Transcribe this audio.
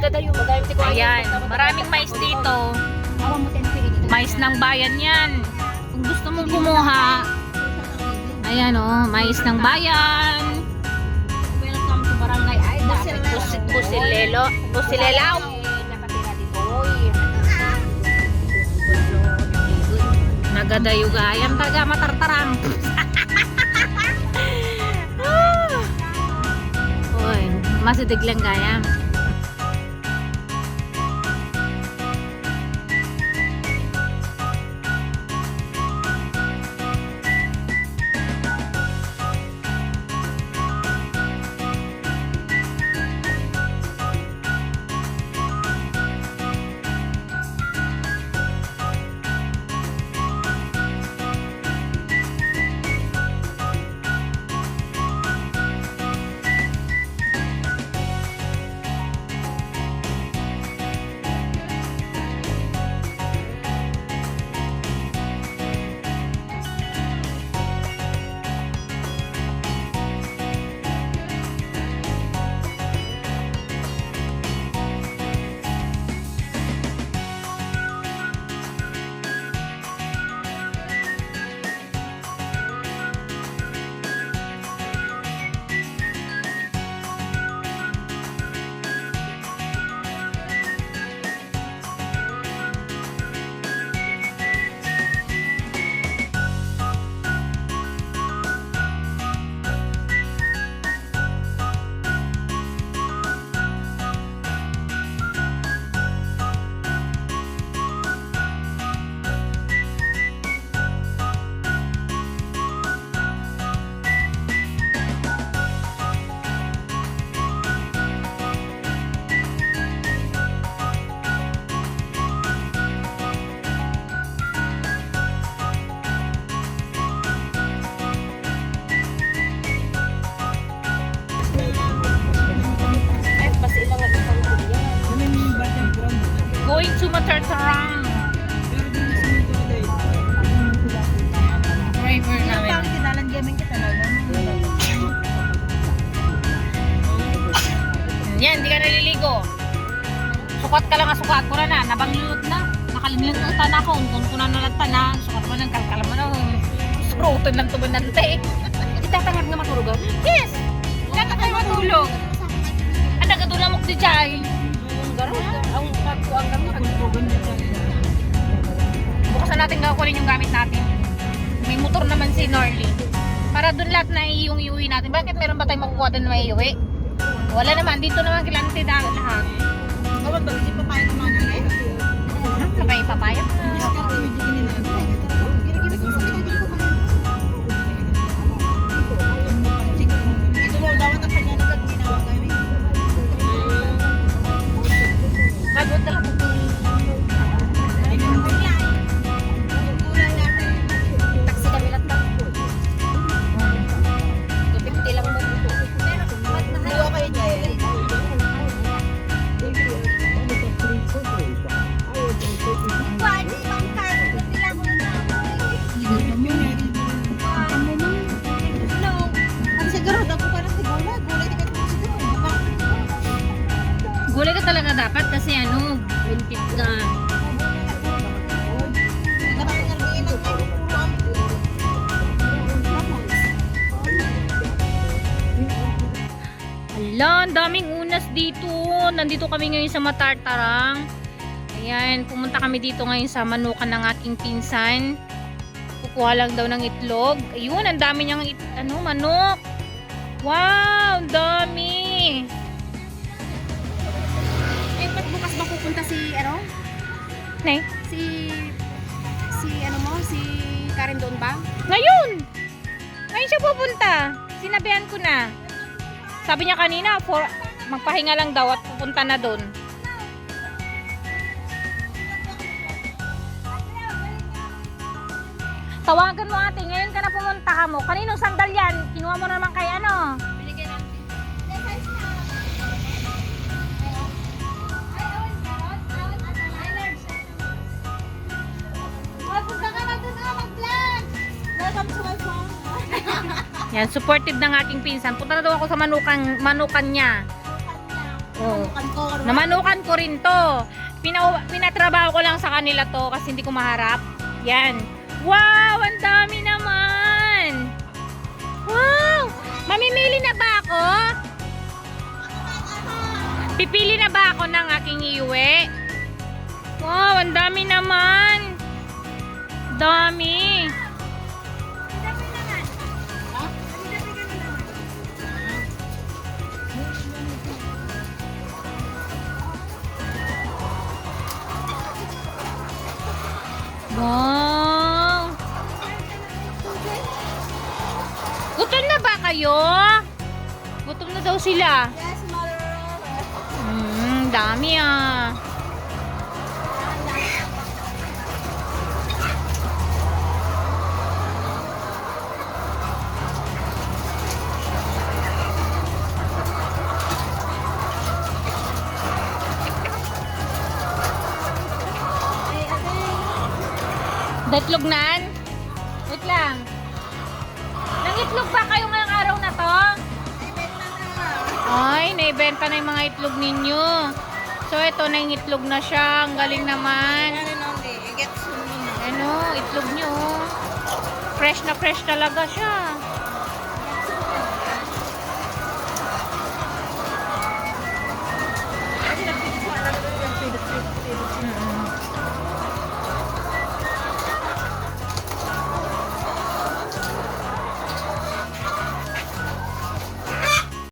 Ayan, maraming mais dito. Mais ng bayan yan. Kung gusto mong kumuha, ayan o, mais ng bayan. Welcome to Barangay Aida. Pusilelaw. Nakatira dito. Nagadayugayan talaga matartarang. Uy, masidig lang gaya. Going to Matartarang. Driver namin. Yan, di ka naliligo. Sukat ka lang, sukat ko na. Nabanglulot na. Nakalimlang ko na ako. Untun ko na nalagta na. Sukat mo ng kalkalam mo na. Surutan lang tuman ng te. Itatangad nga matulog. Yes! Kata kayo matulog. Ang nagatulamok di Chay. Bukasan natin gagawin yung gamit natin. May motor naman si Norly. Para dun lahat na iuwi natin. Bakit meron ba tayong makukuha dun na iuwi? Wala naman. Dito naman kilante lahat. Gawag ba? Hindi pa tayo naman ngayon. Sabay papayat na. Ito mo, dapat ang kanya na ginawa kami. Magod talaga. Taxi kami lang lang. 250 lang mo. Dalawa kayo niya eh. Gulay ka talaga dapat kasi ano, buntit ka. Hala, ang daming unas dito. Nandito kami ngayon sa Matartarang. Ayan, pumunta kami dito ngayon sa manukan ng aking pinsan. Kukuha lang daw ng itlog. Ayun, ang dami niyang manok. Wow, ang dami. Eh, ba't bukas ba pupunta si, Ne? si Karen doon ba? Ngayon! Ngayon siya pupunta. Sinabihan ko na. Sabi niya kanina, magpahinga lang daw at pupunta na doon. Tawagan mo ate, ngayon ka na pumunta ka mo. Kaninong sandal yan? Kinuha mo naman kay ano? Binigay natin. Yan, supportive ng aking pinsan. Punta na daw ako sa manukan niya. Oh. Manukan ko. Namanukan ko rin to. Pinatrabaho ko lang sa kanila to kasi hindi ko maharap. Yan. Wow! Ang dami naman! Wow! Mamimili na ba ako? Pipili na ba ako ng aking iuwi? Wow! Ang dami naman! Dami! Wow! Gutom na ba kayo? Gutom na daw sila. Yes, mother. Dami ah. Datlog nan? Wait lang. Nangitlog ba kayo ngayong araw na to? Ay, naibenta na yung mga itlog ninyo. So, ito na yung itlog na siya. Ang galing naman. Ano, itlog nyo. Fresh na fresh talaga siya.